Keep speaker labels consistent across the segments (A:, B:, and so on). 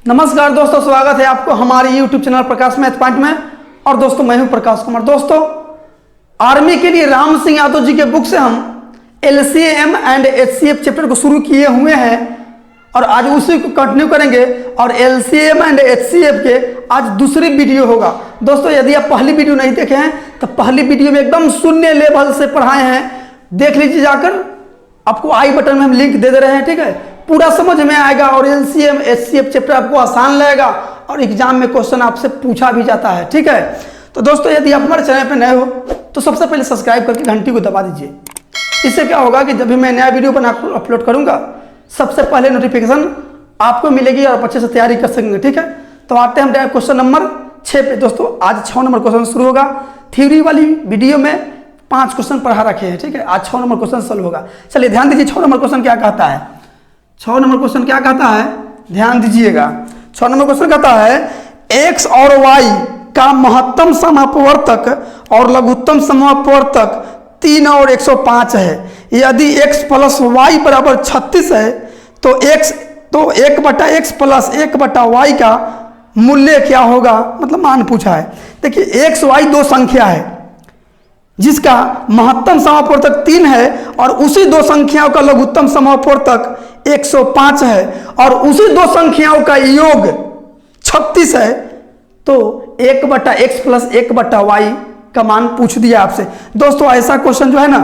A: नमस्कार दोस्तों, स्वागत है आपको हमारे YouTube चैनल प्रकाश मैथ पॉइंट में। और दोस्तों मैं हूं प्रकाश कुमार। दोस्तों आर्मी के लिए राम सिंह यादव जी के बुक से हम LCM एंड HCF चैप्टर को शुरू किए हुए हैं और आज उसी को कंटिन्यू करेंगे। और LCM एंड HCF के आज दूसरी वीडियो होगा। दोस्तों यदि आप पहली वीडियो नहीं देखे हैं तो पहली वीडियो में एकदम शून्य लेवल से पढ़ाए हैं, देख लीजिए जाकर। आपको आई बटन में हम लिंक दे रहे हैं, ठीक है। पूरा समझ में आएगा और LCM HCF चैप्टर आपको आसान लगेगा और एग्जाम में क्वेश्चन आपसे पूछा भी जाता है, ठीक है। तो दोस्तों यदि आप हमारे चैनल पर नए हो तो सबसे पहले सब्सक्राइब करके घंटी को दबा दीजिए। इससे क्या होगा कि जब भी मैं नया वीडियो बना अपलोड करूंगा सबसे पहले नोटिफिकेशन आपको मिलेगी और आप अच्छे से तैयारी कर सकेंगे, ठीक है। तो आते हैं हम डायरेक्ट क्वेश्चन नंबर 6 पे। दोस्तों आज 6 नंबर क्वेश्चन शुरू होगा। थ्योरी वाली वीडियो में 5 क्वेश्चन पढ़ा रखे हैं, ठीक है। आज 6 नंबर क्वेश्चन सॉल्व होगा। चलिए ध्यान दीजिए 6 नंबर क्वेश्चन क्या कहता है। 6 नंबर क्वेश्चन क्या कहता है, ध्यान दीजिएगा। 6 नंबर क्वेश्चन कहता है x और y का महत्तम समापवर्तक और लघुत्तम समापवर्तक 3 और 105 है। यदि x प्लस वाई बराबर 36 है तो 1/x प्लस 1/y का मूल्य क्या होगा, मतलब मान पूछा है। देखिए x y दो संख्या है जिसका महत्तम समापवर्तक 3 है और उसी दो संख्याओं का लघुत्तम समापवर्तक 105 है और उसी दो संख्याओं का योग 36 है। तो 1/x प्लस 1/y का मान पूछ दिया आपसे। दोस्तों ऐसा क्वेश्चन जो है ना,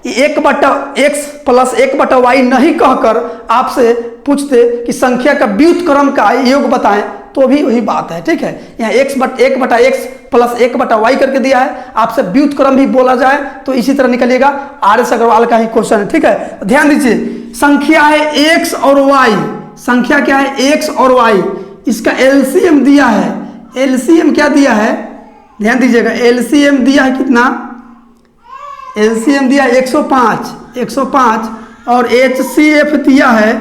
A: 1/x प्लस 1/y नहीं कहकर आपसे पूछते कि संख्या का व्युत्क्रम का योग बताएं तो भी वही बात है, ठीक है। यहाँ 1/x प्लस 1/y करके दिया है, आपसे व्युत्क्रम भी बोला जाए तो इसी तरह निकलिएगा। RS अग्रवाल का ही क्वेश्चन है, ठीक है। ध्यान दीजिए संख्या है x और y, संख्या क्या है x और y, इसका LCM दिया है। LCM क्या दिया है, ध्यान दीजिएगा। LCM दिया है कितना, LCM दिया है 105 और HCF दिया है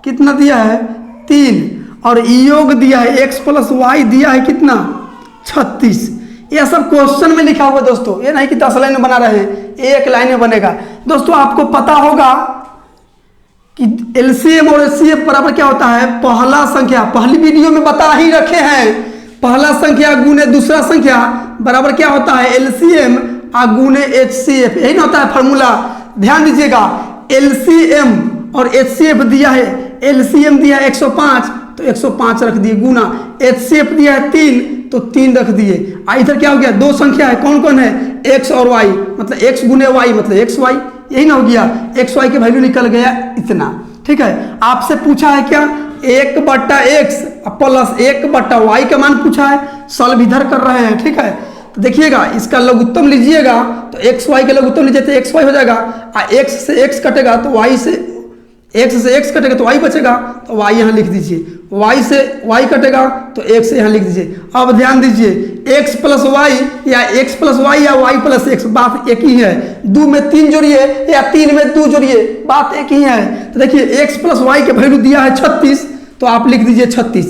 A: कितना, दिया है 3 और योग दिया है x प्लस वाई दिया है कितना 36। यह सब क्वेश्चन में लिखा हुआ दोस्तों, ये नहीं कि 10 लाइन में बना रहे हैं, एक लाइन में बनेगा। दोस्तों आपको पता होगा कि LCM और HCF बराबर क्या होता है, पहला संख्या, पहली वीडियो में बता ही रखे हैं, पहला संख्या गुने दूसरा संख्या बराबर क्या होता है LCM गुने HCF, यही ना होता है फार्मूला। ध्यान दीजिएगा LCM और HCF दिया है, LCM दिया है 105 तो 105 रख दिए गुना, HCF दिया है 3 तो 3 रख दिए। इधर क्या हो गया, दो संख्या है, कौन कौन है x और y, मतलब x गुने y मतलब xy, यही ना हो गया। xy के वैल्यू निकल गया इतना, ठीक है। आपसे पूछा है क्या 1/x प्लस 1/y का मान पूछा है, सॉल्व इधर कर रहे हैं, ठीक है। तो देखिएगा इसका लघुत्तम लीजिएगा तो xy के लघुत्तम लीजिए तो xy हो जाएगा, x से x कटेगा तो y से x कटेगा तो y बचेगा तो y यहाँ लिख दीजिए, y से y कटेगा तो x यहाँ लिख दीजिए। अब ध्यान दीजिए x प्लस वाई या x प्लस वाई या y प्लस x, बात एक ही है। 2 में 3 जोड़िए या 3 में 2 जोड़िए, बात एक ही है। तो देखिए x प्लस वाई के वैल्यू दिया है 36 तो आप लिख दीजिए 36।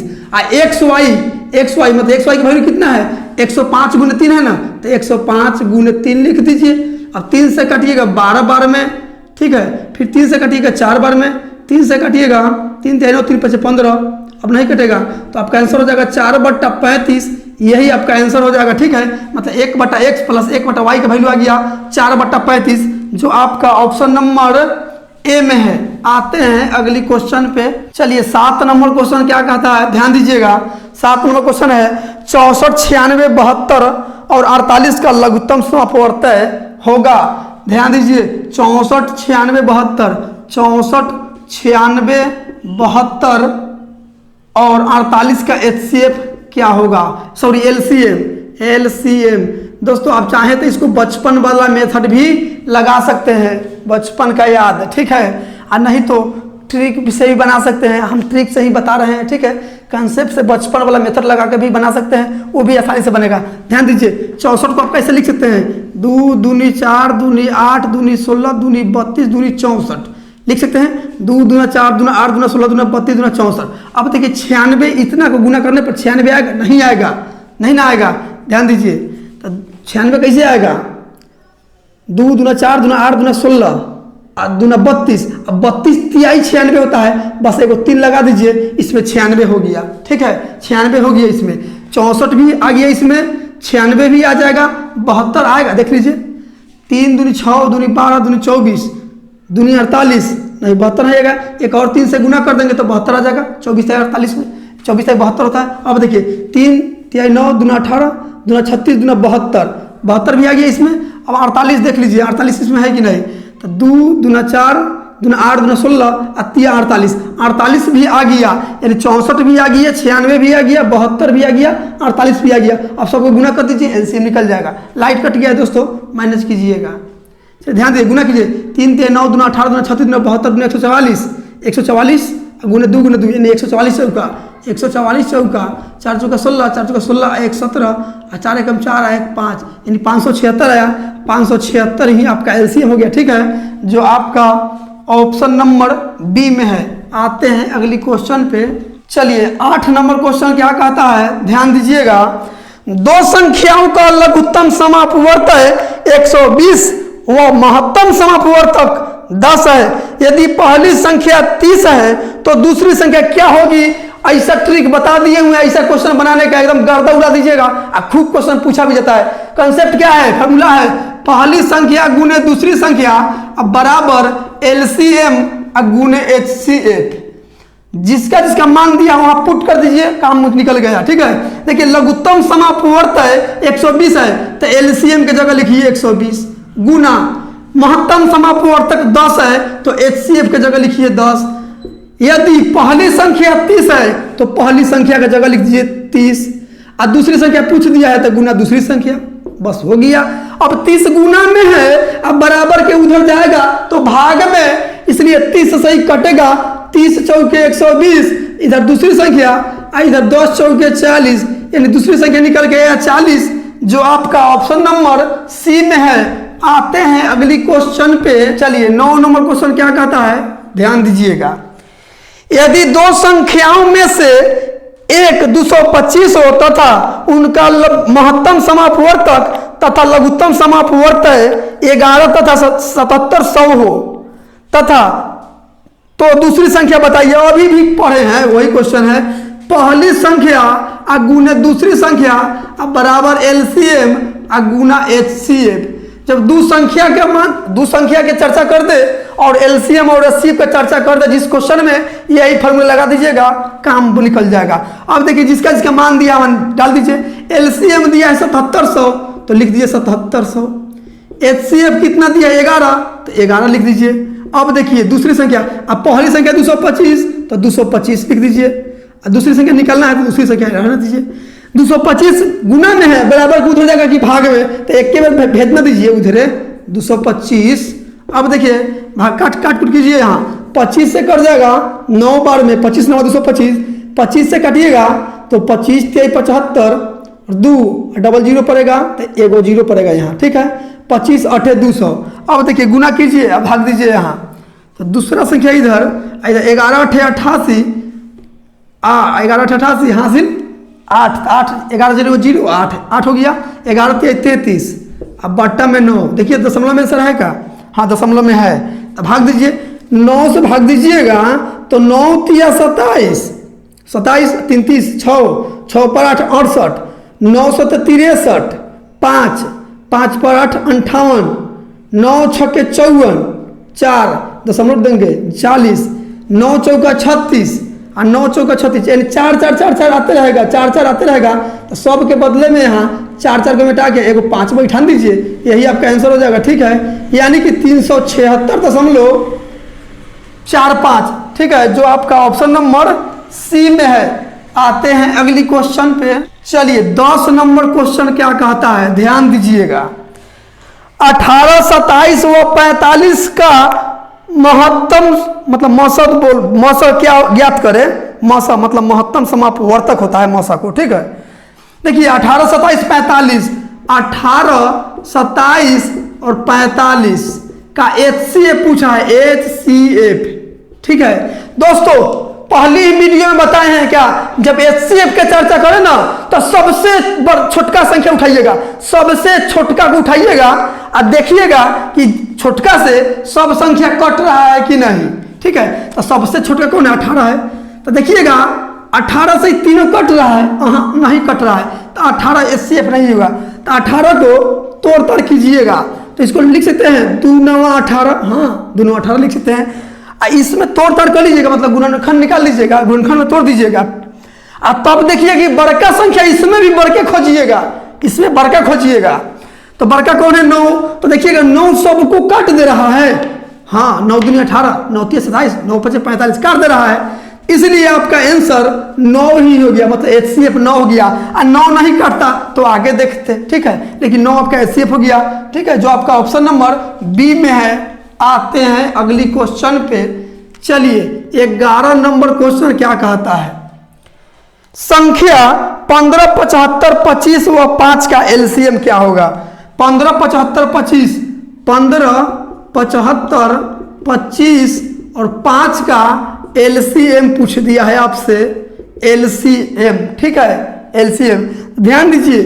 A: xy मतलब xy की वैल्यू कितना है 105 गुने 3 है ना, तो 105 गुने 3 लिख दीजिए। अब 3 से काटिएगा 12 बार में, ठीक है। फिर 3 से काटिएगा 4 बार में, 3 से काटिएगा 3 3 3 5 15, अब नहीं कटेगा तो आपका आंसर हो जाएगा 4/35, यही आपका आंसर हो जाएगा, ठीक है। मतलब 1/x प्लस 1/y का वैल्यू आ गया 4/35 जो आपका ऑप्शन नंबर ए में है। आते हैं अगली क्वेश्चन पे। चलिए 7 नंबर क्वेश्चन क्या कहता है, ध्यान दीजिएगा। 7 नंबर क्वेश्चन है 64, 96, 72 और 48 का लघुत्तम समापवर्तक होगा। ध्यान दीजिए 64, 96, 72, 64, 96, 72 और 48 का HCF क्या होगा, सॉरी LCM। दोस्तों आप चाहें तो इसको बचपन वाला मेथड भी लगा सकते हैं, बचपन का याद, ठीक है। और नहीं तो ट्रिक से भी बना सकते हैं, हम ट्रिक से ही बता रहे हैं, ठीक है। कंसेप्ट से बचपन वाला मेथड लगा के भी बना सकते हैं, वो भी आसानी से बनेगा। ध्यान दीजिए 64 को आप कैसे लिख सकते हैं, 2 दूनी 4 दूनी 8 दूनी 16 दूनी 32 दूनी 64 लिख सकते हैं। 2 दूना 4 दूना 8 दूना 16 दूना 32 दूना 64। अब देखिए 96 इतना को गुना करने पर 96 आएगा, नहीं आएगा, नहीं ना आएगा। ध्यान दीजिए तो 96 कैसे आएगा, 2 दूना 4 दूना 8 दूना 16 दूना 32, अब 32 तिहाई 96 होता है, बस एगो 3 लगा दीजिए, इसमें 96 हो गया। ठीक है, 96 हो गया, इसमें 64 भी आ गया, इसमें 96 भी आ जाएगा, 72 आएगा। देख लीजिए, 3 दूनी 6, दूनी 12, दूनी 24, दूनी 48, नहीं 72 आएगा। एक और 3 से गुना कर देंगे तो 72 आ जाएगा। 24 48 में 24 72 होता है। अब देखिए 3 तिहाई 9, दूना 18, दूना 36, दूना 72, 72 भी आ गया इसमें। अब 48 देख लीजिए, 48 इसमें है कि नहीं, तो 2 दूना 4, दूना 8, दूना 16, अतिया 48, 48 भी आ गया, यानी 64 भी आ गया, 96 भी आ गया, 72 भी आ गया, 48 भी आ गया। अब सबको गुना कर दीजिए, एलसीएम निकल जाएगा। लाइट कट गया है दोस्तों, माइनस कीजिएगा। चलिए ध्यान दीजिए, गुना कीजिए, 3 3 9, दूना 18, दूना 36, दूना 72, दूना 144, 144 गुने 2 गुने 2 यानी 144 चौका, 144 चौका, 4 चौका 16, 4 चौका 16, 1 17, और 4 एकम 4 आया, 1 5, यानी 576 आया। 576 ही आपका एलसीएम हो गया। ठीक है, जो आपका ऑप्शन नंबर बी में है। आते हैं अगली क्वेश्चन पे। चलिए 8 नंबर क्वेश्चन क्या कहता है, ध्यान दीजिएगा। दो संख्याओं का लघुत्तम समापवर्तक 120 व महत्तम समापवर्तक 10 है। यदि पहली संख्या 30 है तो दूसरी संख्या क्या होगी? ऐसा ट्रिक बता दिए हुए, ऐसा क्वेश्चन बनाने का एकदम गर्दा उड़ा दीजिएगा। खूब क्वेश्चन पूछा भी जाता है। कंसेप्ट क्या है, फॉर्मूला है, पहली संख्या गुने दूसरी संख्या अब बराबर एलसीएम गुने एचसीएफ। जिसका जिसका मान दिया वहां पुट कर दीजिए, काम निकल गया। ठीक है, देखिए लघुत्तम समापवर्तक 120 है तो एलसीएम की जगह लिखिए 120, गुना महत्तम समापवर्तक 10 है तो एचसीएफ की जगह लिखिए 10। यदि पहली संख्या 30 है तो पहली संख्या की जगह लिख दीजिए 30, और दूसरी संख्या पूछ दिया है तो गुना दूसरी संख्या, बस हो गया। अब 30 गुना में है, अब बराबर के उधर जाएगा तो भाग में, इसलिए 30 से ही कटेगा। 30 चौके 120, इधर दूसरी संख्या, इधर 10 चौके 40, यानी दूसरी संख्या निकल के आया 40, जो आपका ऑप्शन नंबर सी में है। आते हैं अगली क्वेश्चन पे। चलिए 9 नंबर क्वेश्चन क्या कहता है, ध्यान दीजिएगा। यदि दो संख्याओं में से एक 225 हो तथा उनका महत्तम समापवर्तक तथा लघुत्तम समापवर्तक 11 तथा 77 100 हो तथा, तो दूसरी संख्या बताइए। अभी भी पढ़े हैं, वही क्वेश्चन है। पहली संख्या गुने दूसरी संख्या बराबर एलसीएम गुना एचसीएफ। जब दो संख्या के चर्चा कर दे और एलसीएम और एचसीएफ का चर्चा कर दे, जिस क्वेश्चन में यही फॉर्मूला लगा दीजिएगा, काम निकल जाएगा। अब देखिए जिसका जिसका मान दिया डाल दीजिए। एलसीएम दिया है 7700 तो लिख दीजिए 7700। एचसीएफ कितना दिया है 11 तो 11 लिख दीजिए। अब देखिए दूसरी संख्या, अब पहली संख्या 225 तो 225 लिख दीजिए, दूसरी संख्या निकलना है तो दूसरी संख्या रहने दीजिए। 225 गुना में है, बराबर को उधर जाएगा कि भाग में, तो एक के बार भेजना दीजिए उधरे 225। अब देखिए भाग काट कुट कीजिए, यहाँ 25 से कट जाएगा 9 बार में, 25 9 225, 25 से कटिएगा तो 25 3 75 और 2 डबल 0 पड़ेगा तो एगो 0 पड़ेगा यहाँ। ठीक है, 25 8 200। अब देखिए गुना कीजिए, अब भाग दीजिए यहाँ, तो दूसरा संख्या इधर 11 8 88, 11 8 88 हासिल 8 8 11 0 0 8 8 हो गया। 11 3 33, अब बट्टा में 9, देखिए दशमलव में सर है का, हाँ दशमलव में है, अब भाग दीजिए। 9 से भाग दीजिएगा तो 9 3 27, 27 3 30 6 पर 8 68, 9 7 63, 5 5 पर 8 58, 9 6 के 54, 4 दशमलव देंगे 40, 9 चौका 36 और 9 चौका 36, यानी 4 4 4 4 आते रहेगा, 4 4 आते रहेगा। तो सब के बदले में यहाँ 4 4 को मिटा के एगो 5 बैठा दीजिए, यही आपका आंसर हो जाएगा। ठीक है, यानी कि 376.45। ठीक है, जो आपका ऑप्शन नंबर सी में है। आते हैं अगली क्वेश्चन पे। चलिए 10 नंबर क्वेश्चन क्या कहता है, ध्यान दीजिएगा। 18 27 व 45 का महत्तम मतलब मौसा क्या ज्ञात करे। मौसा मतलब महत्तम समापवर्तक होता है मौसा को। ठीक है, देखिए 18 27 45, 18 27 और 45 का एचसीएफ पूछा है, एचसीएफ। ठीक है दोस्तों, पहली ही वीडियो में बताए हैं क्या, जब एचसीएफ की चर्चा करें ना तो सबसे छोटका संख्या उठाइएगा, सबसे छोटका को उठाइएगा और देखिएगा कि छोटका से सब संख्या कट रहा है कि नहीं। ठीक है, तो सबसे छोटा कौन है? 18 है। तो देखिएगा 18 से तीनों कट रहा है, नहीं कट रहा है, तो 18 HCF नहीं होगा। तो 18 को तोड़ ताड़ कीजिएगा, तो इसको लिख सकते हैं 2 9 18, हाँ 2 9 18 लिख सकते हैं। इसमें तोड़ ताड़ कर लीजिएगा, मतलब गुणनखंड निकाल लीजिएगा, गुणनखंड में तोड़ दीजिएगा। अब तब देखिए कि बड़का संख्या इसमें भी बढ़ के खोजिएगा, इसमें बढ़का खोजिएगा। तो बड़का कौन है? 9। तो देखिएगा 9 सबको काट दे रहा है, हाँ 9 दूनी 18, 9 3 27, 9 5 45 काट दे रहा है, इसलिए आपका आंसर 9 ही हो गया, मतलब HCF 9 हो गया। और 9 नहीं काटता तो आगे देखते, ठीक है, लेकिन 9 आपका HCF हो गया। ठीक है, जो आपका ऑप्शन नंबर बी में है। आते हैं अगली क्वेश्चन पे। चलिए 11 नंबर क्वेश्चन क्या कहता है? संख्या 15 75 25 व 5 का LCM क्या होगा? 15 75 25, 15 75 25 और 5 का LCM पूछ दिया है आपसे, LCM। ठीक है, LCM ध्यान दीजिए।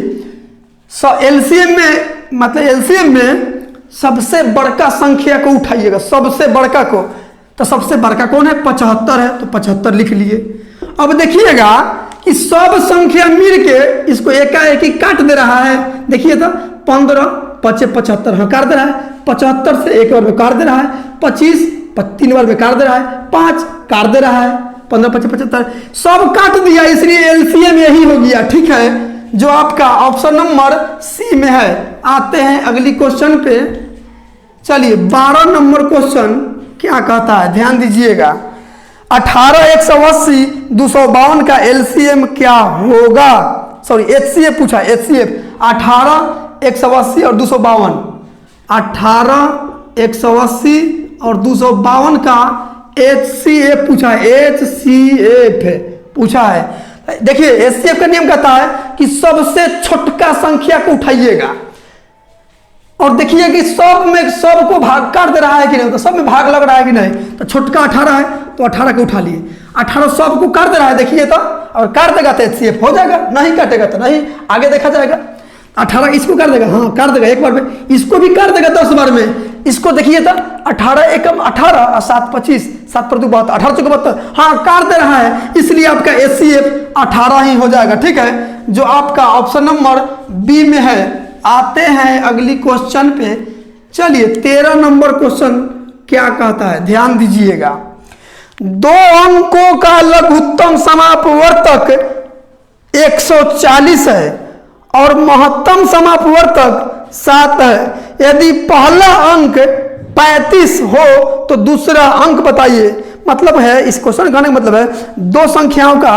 A: LCM में मतलब LCM में सबसे बड़का संख्या को उठाइएगा, सबसे बड़का को। तो सबसे बड़का कौन है? 75 है, तो 75 लिख लिए। अब देखिएगा कि सब संख्या मिल के इसको एकाएक ही काट दे रहा है। देखिए तो 15 5 75, हाँ काट दे रहा है। 75 से एक बार में काट दे रहा है। 25 3 बार में काट दे रहा है। 5 काट दे रहा है। 15 5 75 सब काट दिया, इसलिए LCM यही हो गया। ठीक है, जो आपका ऑप्शन नंबर सी में है। आते हैं अगली क्वेश्चन पे। चलिए 12 नंबर क्वेश्चन क्या कहता है? ध्यान दीजिएगा। 18 180 252 का LCM क्या होगा? सॉरी HCF पूछा, HCF 18 180 और 252, 18 180 और 252 का HCF पूछा है, HCF पूछा है। देखिए HCF का नियम कहता है कि सबसे छोटका संख्या को उठाइएगा और देखिए कि सब में सबको भाग कर दे रहा है कि नहीं, तो सब में भाग लग रहा है कि नहीं। तो छोटका 18 है, तो 18 को उठा लिए। 18 सबको कर दे रहा है, देखिए तो, और कर देगा तो HCF हो जाएगा, नहीं काटेगा तो नहीं, आगे देखा जाएगा। 18 इसको कर देगा, हाँ कर देगा एक बार में, इसको भी कर देगा 10 बार में। इसको देखिए तो 18 एकम 18 और 7 25, 7 पर 2 72, 18 चौके 72, हाँ काट दे रहा है, इसलिए आपका HCF 18 ही हो जाएगा। ठीक है, जो आपका ऑप्शन नंबर बी में है। आते हैं अगली क्वेश्चन पे। चलिए 13 नंबर क्वेश्चन क्या कहता है? ध्यान दीजिएगा। 2 अंकों का लघुत्तम समापवर्तक 140 है और महत्तम समापवर्तक 7 है। यदि पहला अंक 35 हो तो दूसरा अंक बताइए। मतलब है, इस क्वेश्चन का मतलब है 2 संख्याओं का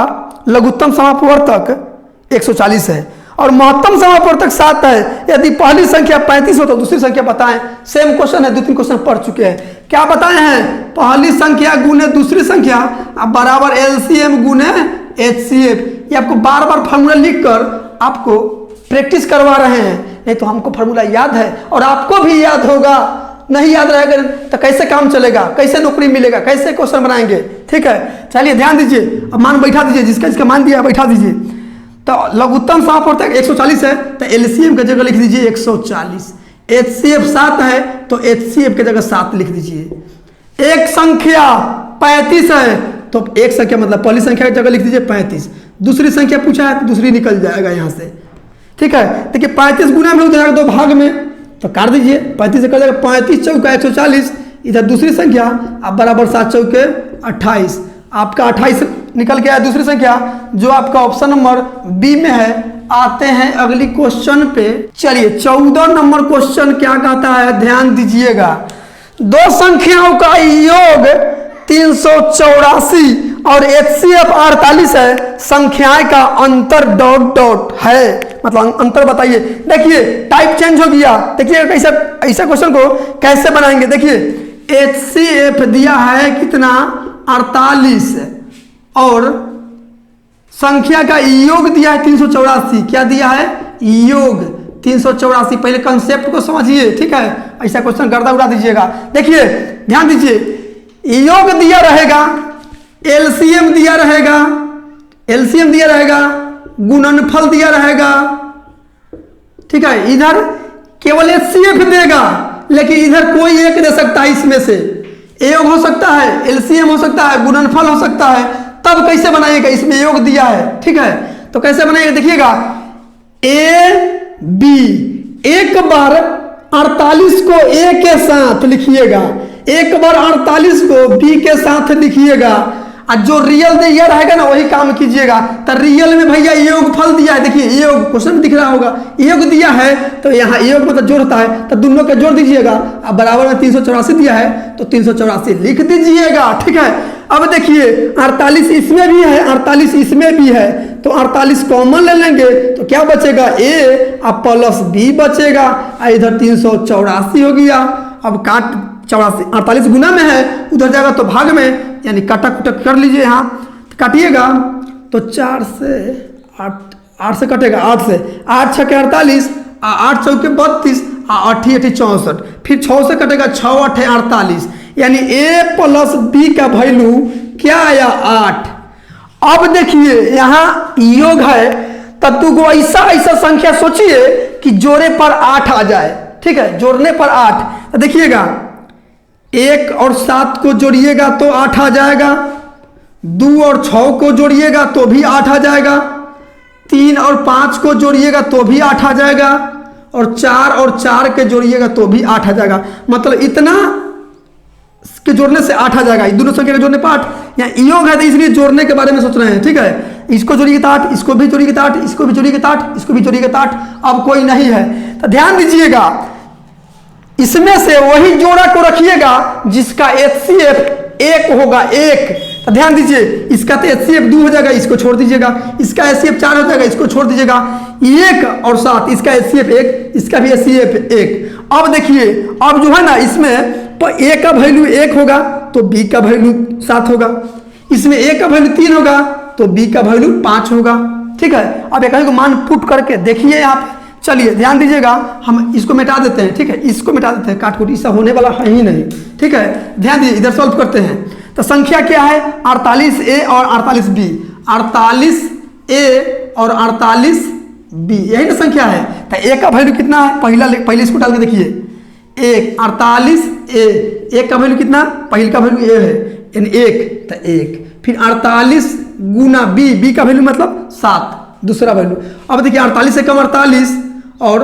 A: लघुत्तम समापवर्तक 140 है और महत्तम समापवर्तक 7 है। यदि पहली संख्या 35 हो तो दूसरी संख्या बताएं। सेम क्वेश्चन है, 2-3 क्वेश्चन पढ़ चुके हैं। क्या बताए हैं? पहली संख्या गुने दूसरी संख्या बराबर LCM गुने HCF। ये आपको बार बार फार्मूला लिखकर आपको प्रैक्टिस करवा रहे हैं, नहीं तो हमको फार्मूला याद है और आपको भी याद होगा। नहीं याद रहेगा तो कैसे काम चलेगा, कैसे नौकरी मिलेगा, कैसे क्वेश्चन बनाएंगे? ठीक है, चलिए ध्यान दीजिए। अब मान बैठा दीजिए, जिसका जिसका मान दिया बैठा दीजिए। तो लघुत्तम समापवर्तक 140 है, तो LCM की जगह लिख दीजिए 140। HCF 7 है, तो HCF की जगह 7 लिख दीजिए। एक संख्या 35 है, तो एक संख्या मतलब पहली संख्या की जगह लिख दीजिए 35। दूसरी संख्या पूछा है तो दूसरी निकल जाएगा यहाँ से। ठीक है, देखिए 35 गुना में हो जाएगा 2 भाग में, तो काट दीजिए। 35 से कर जाएगा 35 चौका 140, इधर दूसरी संख्या अब बराबर 7 चौके 28। आपका 28 निकल के आया दूसरी संख्या, जो आपका ऑप्शन नंबर बी में है। आते हैं अगली क्वेश्चन पे। चलिए 14 नंबर क्वेश्चन क्या कहता है? ध्यान दीजिएगा। 2 संख्याओं का योग 384 और HCF 48 है। संख्याएं का अंतर डॉट डॉट है, मतलब अंतर बताइए। देखिए टाइप चेंज हो गया। देखिए कैसा ऐसा क्वेश्चन को कैसे बनाएंगे। देखिए HCF दिया है कितना? 48 और संख्या का योग दिया है 384। क्या दिया है? योग 384। पहले कंसेप्ट को समझिए, ठीक है, ऐसा क्वेश्चन गर्दा उड़ा दीजिएगा। देखिए ध्यान दीजिए, योग दिया रहेगा, LCM दिया रहेगा, LCM दिया रहेगा, गुणनफल दिया रहेगा। ठीक है, इधर केवल HCF देगा, लेकिन इधर कोई एक दे सकता है, इसमें से योग हो सकता है, एलसीएम हो सकता है, गुणनफल हो सकता है, तब कैसे बनाइएगा, इसमें योग दिया है, ठीक है। तो कैसे बनाइएगा देखिएगा, ए बी, एक बार 48 को ए के साथ लिखिएगा, एक बार 48 को बी के साथ लिखिएगा, और जो रियल दिया रहेगा ना वही काम कीजिएगा। तो रियल में भैया योग फल दिया है, देखिए योग क्वेश्चन दिख रहा होगा, योग दिया है तो यहाँ योग मतलब जोड़ होता है, तो दोनों का जोड़ दीजिएगा। अब बराबर में 384 दिया है तो 384 लिख दीजिएगा, ठीक है। अब देखिए 48 इसमें भी है, 48 इसमें भी है, तो 48 कॉमन ले लेंगे तो क्या बचेगा, ए अब प्लस बी बचेगा, इधर 384 हो गया। अब काट 48 गुना में है, उधर जाएगा तो भाग में, यानी काटा कुटा कर लीजिए, यहाँ काटिएगा तो 4 से 8 से कटेगा, 8 से 8 छः के 48, 8 चौके 32, 8 8 64, फिर 6 से कटेगा 6 8 48, यानी ए प्लस बी का वैल्यू क्या आया 8। अब देखिए यहाँ योग है, तब तो ऐसा ऐसा संख्या सोचिए कि जोड़े पर 8 आ जाए, ठीक है, जोड़ने पर 8। तो देखिएगा 1 और 7 को जोड़िएगा तो 8 आ जाएगा, 2 और 6 को जोड़िएगा तो भी 8 आ जाएगा, 3 और 5 को जोड़िएगा तो भी 8 आ जाएगा, और 4 और 4 के जोड़िएगा तो भी 8 आ जाएगा। मतलब इतना के जोड़ने से 8 आ जाएगा, दोनों संख्या के जोड़ने पर 8। यहाँ योग है तो इसलिए जोड़ने के बारे में सोच रहे हैं, ठीक है। इसको जोड़िएगा तो 8, इसको भी जोड़िएगा तो 8, इसको भी जोड़िएगा तो 8, इसको भी जोड़िएगा तो 8। अब कोई नहीं है तो ध्यान दीजिएगा, इसमें से वही जोड़ा को रखिएगा जिसका HCF 1 होगा, 1। तो ध्यान दीजिए, इसका तो HCF 2 हो जाएगा, इसको छोड़ दीजिएगा, इसका HCF 4 हो जाएगा, इसको छोड़ दीजिएगा, 1 और 7, इसका HCF 1, इसका भी HCF 1। अब देखिए, अब जो है ना इसमें ए का वैल्यू 1 होगा तो बी का वैल्यू 7 होगा, इसमें ए का वैल्यू 3 होगा तो बी का वैल्यू 5 होगा, ठीक है। अब एक को मान पुट करके देखिए यहाँ पे, चलिए ध्यान दीजिएगा, हम इसको मिटा देते हैं, ठीक है, इसको मिटा देते हैं, काट कूट इसका होने वाला है ही नहीं, ठीक है। ध्यान दीजिए, इधर सॉल्व करते हैं। तो संख्या क्या है, 48A और 48B, 48A और 48B, यही ना संख्या है। तो ए का वैल्यू कितना है, पहले इसको डाल के देखिए, 1 48A, एक का वैल्यू कितना, पहले का वैल्यू ए है यानी 1, तो 1, फिर 48 गुना बी का वैल्यू मतलब 7, दूसरा वैल्यू। अब देखिए 48 से कम 48 और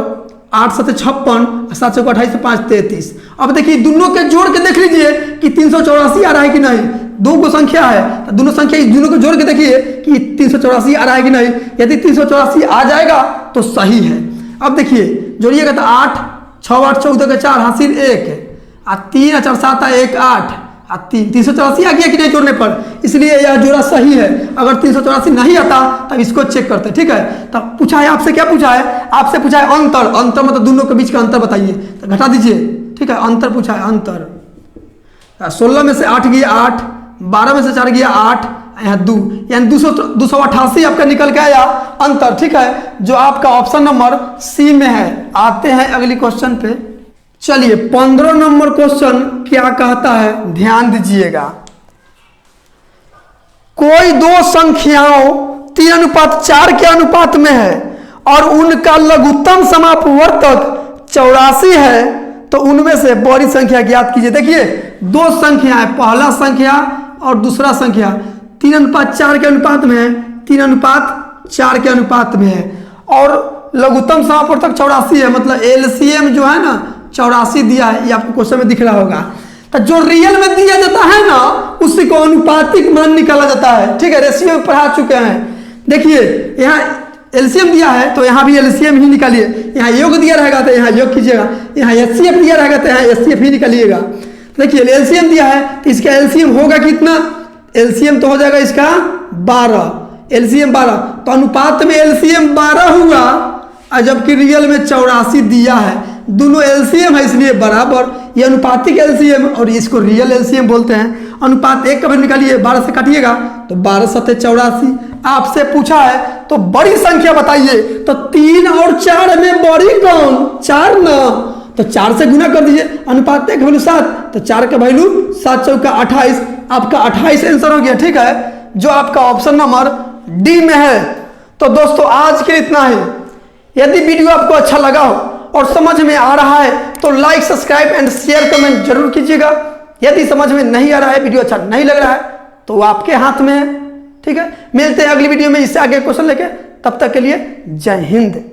A: 8 7 56, 7 चौका 28 5 33। अब देखिए दोनों के जोड़ के देख लीजिए कि 384 आ रहा है कि नहीं, दो को संख्या है तो दोनों को जोड़ के देखिए कि 384 आ रहा है कि नहीं। यदि 384 आ जाएगा तो सही है। अब देखिए जोड़िएगा तो 8 6 8 14 के 4 हासिल 1, 3 4 7 1 8, 384 आ गया कि नहीं जोड़ने पर, इसलिए यह जोड़ा सही है। अगर 384 नहीं आता तब इसको चेक करते, ठीक है। तब पूछा है आपसे, क्या पूछा है, आपसे पूछा है अंतर मतलब दोनों के बीच का अंतर बताइए, तो घटा दीजिए, ठीक है। अंतर पूछा है, अंतर 16 में से 8 गया 8, 12 में से 4 गया 8, यहाँ 2 यानी 288 आपका निकल के आया अंतर, ठीक है, जो आपका ऑप्शन नंबर सी में है। आते हैं अगली क्वेश्चन पे। चलिए 15 नंबर क्वेश्चन क्या कहता है, ध्यान दीजिएगा। कोई दो संख्याओं 3:4 के अनुपात में है और उनका लघुत्तम समापवर्तक 84 है, तो उनमें से बड़ी संख्या ज्ञात कीजिए। देखिए दो संख्या है, पहला संख्या और दूसरा संख्या 3:4 के अनुपात में है, 3:4 के अनुपात में है, और लघुत्तम समापवर्तक 84 है, मतलब एलसीएम जो है ना 84 दिया है, ये आपको क्वेश्चन में दिख रहा होगा। तो जो रियल में दिया जाता है ना उसी को अनुपातिक मान निकाला जाता है, ठीक है, रेशियो में पढ़ा चुके हैं। देखिए यहाँ एलसीएम दिया है तो यहाँ भी एलसीएम ही निकालिए, यहाँ योग दिया रहेगा तो यहाँ योग कीजिएगा, यहाँ एचसीएफ दिया रहेगा तो यहाँ एचसीएफ ही निकालिएगा। देखिए एलसीएम दिया है तो इसका एलसीएम होगा कितना, एलसीएम तो हो जाएगा इसका 12, एलसीएम 12, तो अनुपात में एलसीएम 12 हुआ, और जबकि रियल में 84 दिया है। दोनों एलसीएम है इसलिए बराबर, ये अनुपातिक एलसीएम और इसको रियल एलसीएम बोलते हैं। अनुपात 1 का भी निकालिए, 12 से काटिएगा तो 12 7 84। आपसे पूछा है तो बड़ी संख्या बताइए, तो 3 और 4 में बड़ी कौन, 4 ना, तो 4 से गुना कर दीजिए, अनुपात 1 का वैल्यू 7, तो 4 का वैल्यू 7 चौका 28, आपका 28 आंसर हो गया, ठीक है, जो आपका ऑप्शन नंबर डी में है। तो दोस्तों आज के इतना ही। यदि वीडियो आपको अच्छा लगा हो और समझ में आ रहा है तो like, subscribe and share, comment जरूर कीजिएगा। यदि समझ में नहीं आ रहा है, वीडियो अच्छा नहीं लग रहा है, तो आपके हाथ में है। ठीक है, मिलते हैं अगली वीडियो में इससे आगे क्वेश्चन लेके। तब तक के लिए जय हिंद।